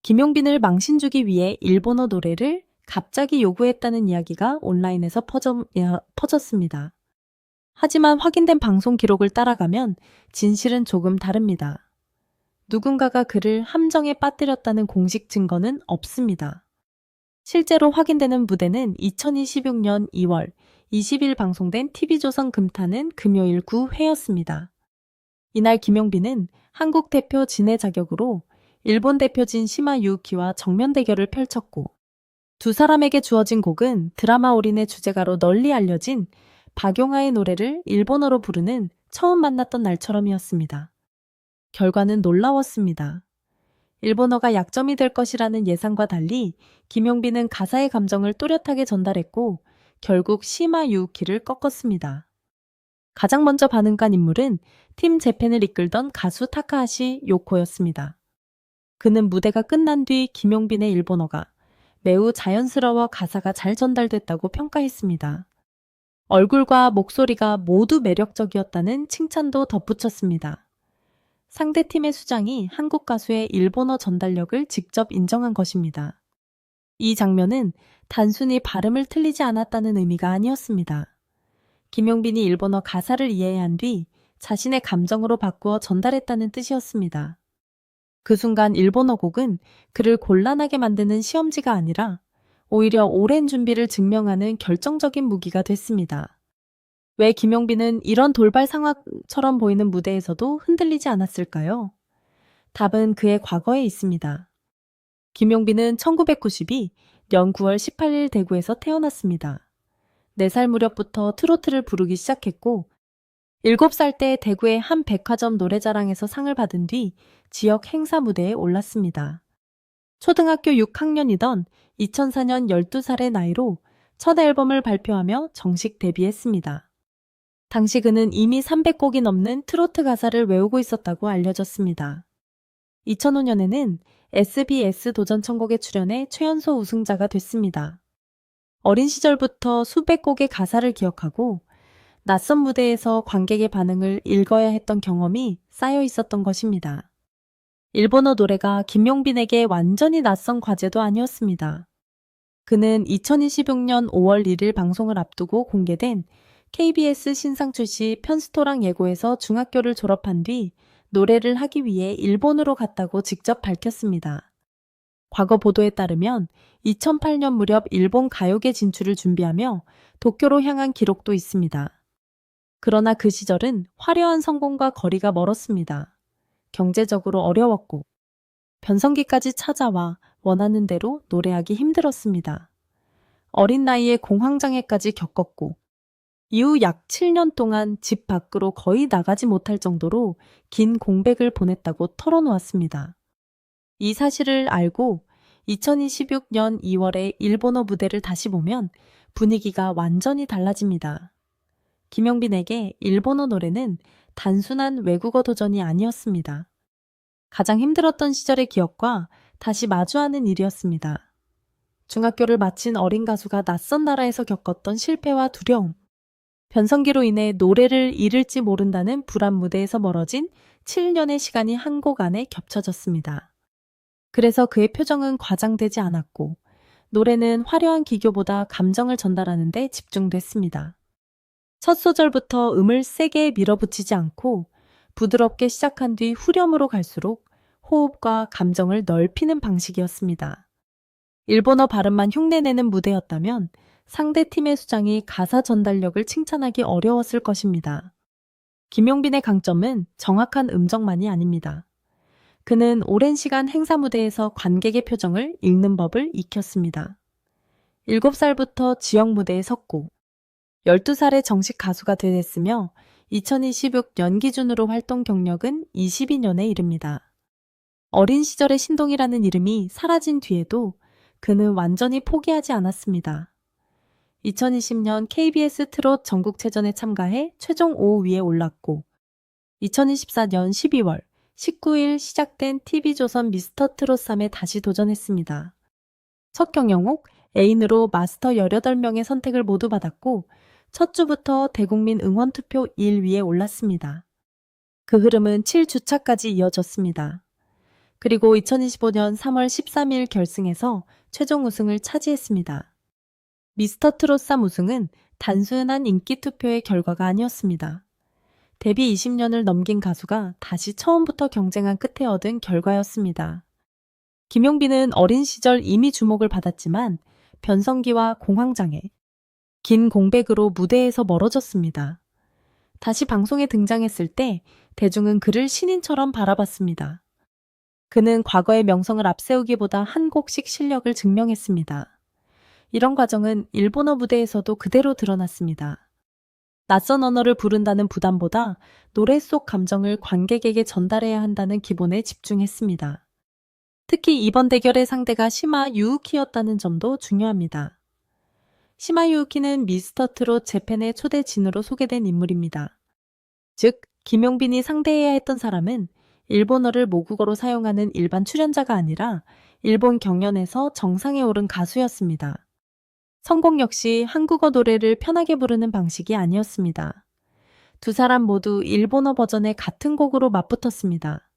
김용빈을 망신주기 위해 일본어 노래를 갑자기 요구했다는 이야기가 온라인에서 퍼졌습니다. 하지만 확인된 방송 기록을 따라가면 진실은 조금 다릅니다. 누군가가 그를 함정에 빠뜨렸다는 공식 증거는 없습니다. 실제로 확인되는 무대는 2026년 2월 20일 방송된 TV조선 금타는 금요일 9회였습니다. 이날 김용빈은 한국 대표 진의 자격으로 일본 대표진 시마 유우키와 정면 대결을 펼쳤고, 두 사람에게 주어진 곡은 드라마 올인의 주제가로 널리 알려진 박용아의 노래를 일본어로 부르는 처음 만났던 날처럼이었습니다. 결과는 놀라웠습니다. 일본어가 약점이 될 것이라는 예상과 달리 김용빈은 가사의 감정을 또렷하게 전달했고 결국 시마 유우키를 꺾었습니다. 가장 먼저 반응한 인물은 팀 재팬을 이끌던 가수 타카하시 요코였습니다. 그는 무대가 끝난 뒤 김용빈의 일본어가 매우 자연스러워 가사가 잘 전달됐다고 평가했습니다. 얼굴과 목소리가 모두 매력적이었다는 칭찬도 덧붙였습니다. 상대팀의 수장이 한국 가수의 일본어 전달력을 직접 인정한 것입니다. 이 장면은 단순히 발음을 틀리지 않았다는 의미가 아니었습니다. 김용빈이 일본어 가사를 이해한 뒤 자신의 감정으로 바꾸어 전달했다는 뜻이었습니다. 그 순간 일본어 곡은 그를 곤란하게 만드는 시험지가 아니라 오히려 오랜 준비를 증명하는 결정적인 무기가 됐습니다. 왜 김용빈은 이런 돌발 상황처럼 보이는 무대에서도 흔들리지 않았을까요? 답은 그의 과거에 있습니다. 김용빈은 1992년 9월 18일 대구에서 태어났습니다. 4살 무렵부터 트로트를 부르기 시작했고 7살 때 대구의 한 백화점 노래자랑에서 상을 받은 뒤 지역 행사 무대에 올랐습니다. 초등학교 6학년이던 2004년 12살의 나이로 첫 앨범을 발표하며 정식 데뷔했습니다. 당시 그는 이미 300곡이 넘는 트로트 가사를 외우고 있었다고 알려졌습니다. 2005년에는 SBS 도전천국에 출연해 최연소 우승자가 됐습니다. 어린 시절부터 수백 곡의 가사를 기억하고 낯선 무대에서 관객의 반응을 읽어야 했던 경험이 쌓여 있었던 것입니다. 일본어 노래가 김용빈에게 완전히 낯선 과제도 아니었습니다. 그는 2026년 5월 1일 방송을 앞두고 공개된 KBS 신상 출시 편스토랑 예고에서 중학교를 졸업한 뒤 노래를 하기 위해 일본으로 갔다고 직접 밝혔습니다. 과거 보도에 따르면 2008년 무렵 일본 가요계 진출을 준비하며 도쿄로 향한 기록도 있습니다. 그러나 그 시절은 화려한 성공과 거리가 멀었습니다. 경제적으로 어려웠고 변성기까지 찾아와 원하는 대로 노래하기 힘들었습니다. 어린 나이에 공황장애까지 겪었고 이후 약 7년 동안 집 밖으로 거의 나가지 못할 정도로 긴 공백을 보냈다고 털어놓았습니다. 이 사실을 알고 2026년 2월에 일본어 무대를 다시 보면 분위기가 완전히 달라집니다. 김용빈에게 일본어 노래는 단순한 외국어 도전이 아니었습니다. 가장 힘들었던 시절의 기억과 다시 마주하는 일이었습니다. 중학교를 마친 어린 가수가 낯선 나라에서 겪었던 실패와 두려움, 변성기로 인해 노래를 잃을지 모른다는 불안 무대에서 멀어진 7년의 시간이 한 곡 안에 겹쳐졌습니다. 그래서 그의 표정은 과장되지 않았고 노래는 화려한 기교보다 감정을 전달하는 데 집중됐습니다. 첫 소절부터 음을 세게 밀어붙이지 않고 부드럽게 시작한 뒤 후렴으로 갈수록 호흡과 감정을 넓히는 방식이었습니다. 일본어 발음만 흉내내는 무대였다면 상대 팀의 수장이 가사 전달력을 칭찬하기 어려웠을 것입니다. 김용빈의 강점은 정확한 음정만이 아닙니다. 그는 오랜 시간 행사 무대에서 관객의 표정을 읽는 법을 익혔습니다. 7살부터 지역 무대에 섰고 12살에 정식 가수가 되었으며 2026년 기준으로 활동 경력은 22년에 이릅니다. 어린 시절의 신동이라는 이름이 사라진 뒤에도 그는 완전히 포기하지 않았습니다. 2020년 KBS 트롯 전국체전에 참가해 최종 5위에 올랐고 2024년 12월 19일 시작된 TV조선 미스터 트롯 3에 다시 도전했습니다. 첫 경영옥 애인으로 마스터 18명의 선택을 모두 받았고 첫 주부터 대국민 응원투표 1위에 올랐습니다. 그 흐름은 7주차까지 이어졌습니다. 그리고 2025년 3월 13일 결승에서 최종 우승을 차지했습니다. 미스터 트롯 3 우승은 단순한 인기 투표의 결과가 아니었습니다. 데뷔 20년을 넘긴 가수가 다시 처음부터 경쟁한 끝에 얻은 결과였습니다. 김용빈은 어린 시절 이미 주목을 받았지만 변성기와 공황장애, 긴 공백으로 무대에서 멀어졌습니다. 다시 방송에 등장했을 때 대중은 그를 신인처럼 바라봤습니다. 그는 과거의 명성을 앞세우기보다 한 곡씩 실력을 증명했습니다. 이런 과정은 일본어 무대에서도 그대로 드러났습니다. 낯선 언어를 부른다는 부담보다 노래 속 감정을 관객에게 전달해야 한다는 기본에 집중했습니다. 특히 이번 대결의 상대가 시마 유우키였다는 점도 중요합니다. 시마 유우키는 미스터 트롯 재팬의 초대 진으로 소개된 인물입니다. 즉, 김용빈이 상대해야 했던 사람은 일본어를 모국어로 사용하는 일반 출연자가 아니라 일본 경연에서 정상에 오른 가수였습니다. 선곡 역시 한국어 노래를 편하게 부르는 방식이 아니었습니다. 두 사람 모두 일본어 버전의 같은 곡으로 맞붙었습니다.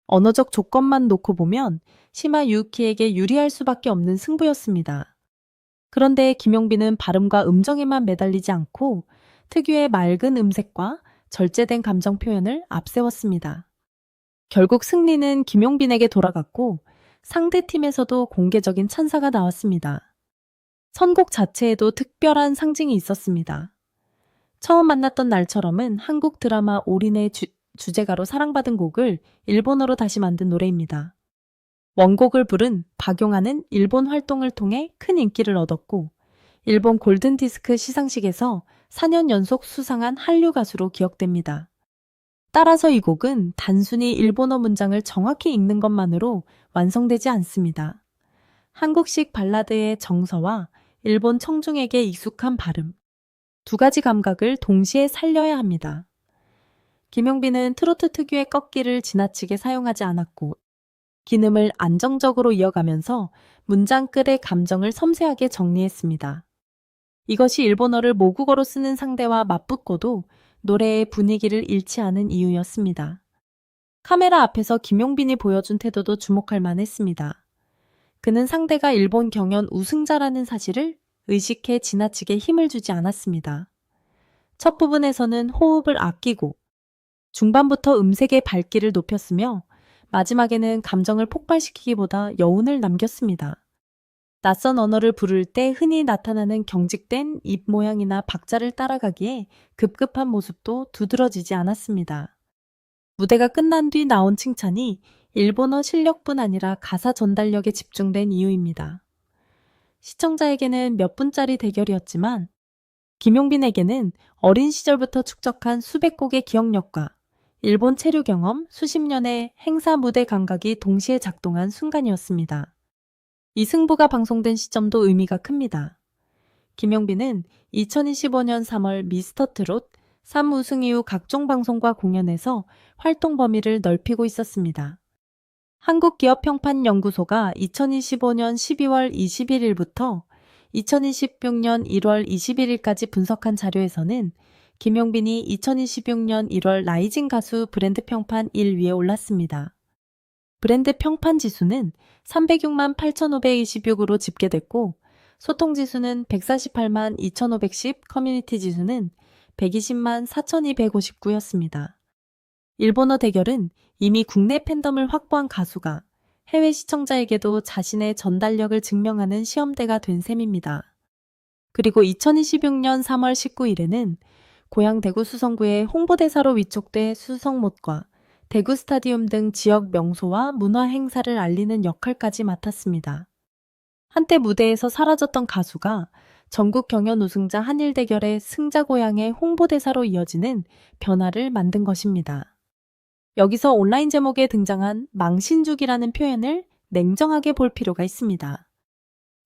언어적 조건만 놓고 보면 시마 유우키에게 유리할 수밖에 없는 승부였습니다. 그런데 김용빈은 발음과 음정에만 매달리지 않고 특유의 맑은 음색과 절제된 감정 표현을 앞세웠습니다. 결국 승리는 김용빈에게 돌아갔고 상대팀에서도 공개적인 찬사가 나왔습니다. 선곡 자체에도 특별한 상징이 있었습니다. 처음 만났던 날처럼은 한국 드라마 올인의 주제가로 사랑받은 곡을 일본어로 다시 만든 노래입니다. 원곡을 부른 박용하는 일본 활동을 통해 큰 인기를 얻었고 일본 골든디스크 시상식에서 4년 연속 수상한 한류 가수로 기억됩니다. 따라서 이 곡은 단순히 일본어 문장을 정확히 읽는 것만으로 완성되지 않습니다. 한국식 발라드의 정서와 일본 청중에게 익숙한 발음, 두 가지 감각을 동시에 살려야 합니다. 김용빈은 트로트 특유의 꺾기를 지나치게 사용하지 않았고 기음을 안정적으로 이어가면서 문장 끝의 감정을 섬세하게 정리했습니다. 이것이 일본어를 모국어로 쓰는 상대와 맞붙고도 노래의 분위기를 잃지 않은 이유였습니다. 카메라 앞에서 김용빈이 보여준 태도도 주목할 만했습니다. 그는 상대가 일본 경연 우승자라는 사실을 의식해 지나치게 힘을 주지 않았습니다. 첫 부분에서는 호흡을 아끼고 중반부터 음색의 밝기를 높였으며 마지막에는 감정을 폭발시키기보다 여운을 남겼습니다. 낯선 언어를 부를 때 흔히 나타나는 경직된 입 모양이나 박자를 따라가기에 급급한 모습도 두드러지지 않았습니다. 무대가 끝난 뒤 나온 칭찬이 일본어 실력뿐 아니라 가사 전달력에 집중된 이유입니다. 시청자에게는 몇 분짜리 대결이었지만 김용빈에게는 어린 시절부터 축적한 수백 곡의 기억력과 일본 체류 경험, 수십 년의 행사 무대 감각이 동시에 작동한 순간이었습니다. 이 승부가 방송된 시점도 의미가 큽니다. 김용빈은 2025년 3월 미스터 트롯 3 우승 이후 각종 방송과 공연에서 활동 범위를 넓히고 있었습니다. 한국기업평판연구소가 2025년 12월 21일부터 2026년 1월 21일까지 분석한 자료에서는 김용빈이 2026년 1월 라이징 가수 브랜드 평판 1위에 올랐습니다. 브랜드 평판 지수는 306만 8,526으로 집계됐고 소통 지수는 148만 2,510, 커뮤니티 지수는 120만 4,259였습니다. 일본어 대결은 이미 국내 팬덤을 확보한 가수가 해외 시청자에게도 자신의 전달력을 증명하는 시험대가 된 셈입니다. 그리고 2026년 3월 19일에는 고향 대구 수성구의 홍보대사로 위촉돼 수성못과 대구 스타디움 등 지역 명소와 문화 행사를 알리는 역할까지 맡았습니다. 한때 무대에서 사라졌던 가수가 전국 경연 우승자 한일 대결의 승자 고향의 홍보대사로 이어지는 변화를 만든 것입니다. 여기서 온라인 제목에 등장한 망신주기라는 표현을 냉정하게 볼 필요가 있습니다.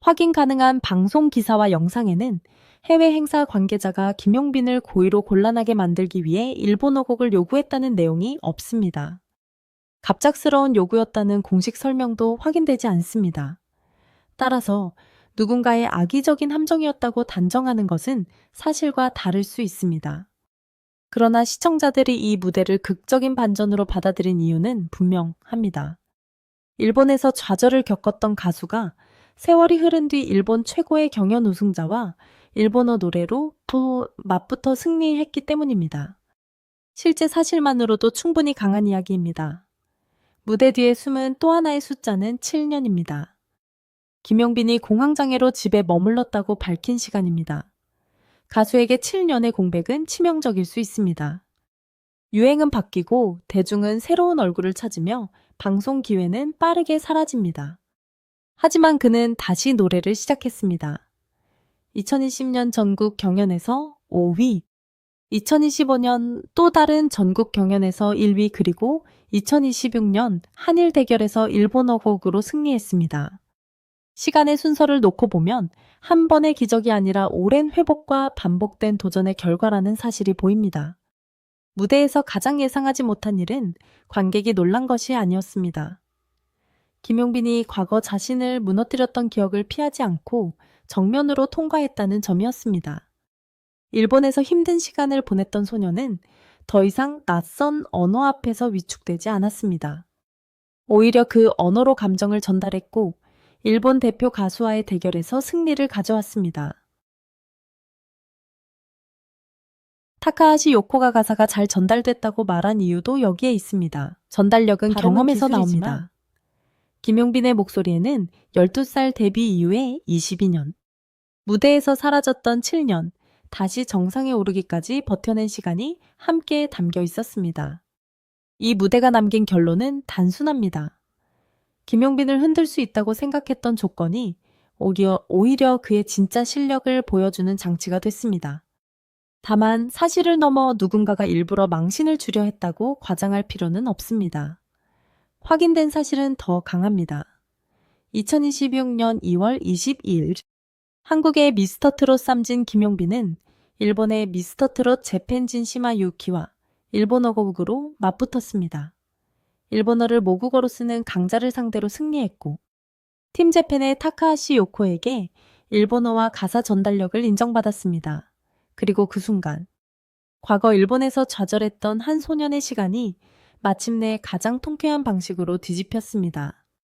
확인 가능한 방송 기사와 영상에는 해외 행사 관계자가 김용빈을 고의로 곤란하게 만들기 위해 일본어 곡을 요구했다는 내용이 없습니다. 갑작스러운 요구였다는 공식 설명도 확인되지 않습니다. 따라서 누군가의 악의적인 함정이었다고 단정하는 것은 사실과 다를 수 있습니다. 그러나 시청자들이 이 무대를 극적인 반전으로 받아들인 이유는 분명합니다. 일본에서 좌절을 겪었던 가수가 세월이 흐른 뒤 일본 최고의 경연 우승자와 일본어 노래로 맞붙어 승리했기 때문입니다. 실제 사실만으로도 충분히 강한 이야기입니다. 무대 뒤에 숨은 또 하나의 숫자는 7년입니다. 김용빈이 공황장애로 집에 머물렀다고 밝힌 시간입니다. 가수에게 7년의 공백은 치명적일 수 있습니다. 유행은 바뀌고 대중은 새로운 얼굴을 찾으며 방송 기회는 빠르게 사라집니다. 하지만 그는 다시 노래를 시작했습니다. 2020년 전국 경연에서 5위, 2025년 또 다른 전국 경연에서 1위 그리고 2026년 한일 대결에서 일본어 곡으로 승리했습니다. 시간의 순서를 놓고 보면 한 번의 기적이 아니라 오랜 회복과 반복된 도전의 결과라는 사실이 보입니다. 무대에서 가장 예상하지 못한 일은 관객이 놀란 것이 아니었습니다. 김용빈이 과거 자신을 무너뜨렸던 기억을 피하지 않고 정면으로 통과했다는 점이었습니다. 일본에서 힘든 시간을 보냈던 소녀는 더 이상 낯선 언어 앞에서 위축되지 않았습니다. 오히려 그 언어로 감정을 전달했고 일본 대표 가수와의 대결에서 승리를 가져왔습니다. 타카하시 요코가 가사가 잘 전달됐다고 말한 이유도 여기에 있습니다. 전달력은 경험에서 나옵니다. 김용빈의 목소리에는 12살 데뷔 이후에 22년, 무대에서 사라졌던 7년, 다시 정상에 오르기까지 버텨낸 시간이 함께 담겨 있었습니다. 이 무대가 남긴 결론은 단순합니다. 김용빈을 흔들 수 있다고 생각했던 조건이 오히려 그의 진짜 실력을 보여주는 장치가 됐습니다. 다만 사실을 넘어 누군가가 일부러 망신을 주려 했다고 과장할 필요는 없습니다. 확인된 사실은 더 강합니다. 2026년 2월 22일 한국의 미스터트롯 쌈진 김용빈은 일본의 미스터트롯 재팬진 시마 유키와 일본어 곡으로 맞붙었습니다. 일본어를 모국어로 쓰는 강자를 상대로 승리했고 팀 재팬의 타카하시 요코에게 일본어와 가사 전달력을 인정받았습니다. 그리고 그 순간 과거 일본에서 좌절했던 한 소년의 시간이 마침내 가장 통쾌한 방식으로 뒤집혔습니다.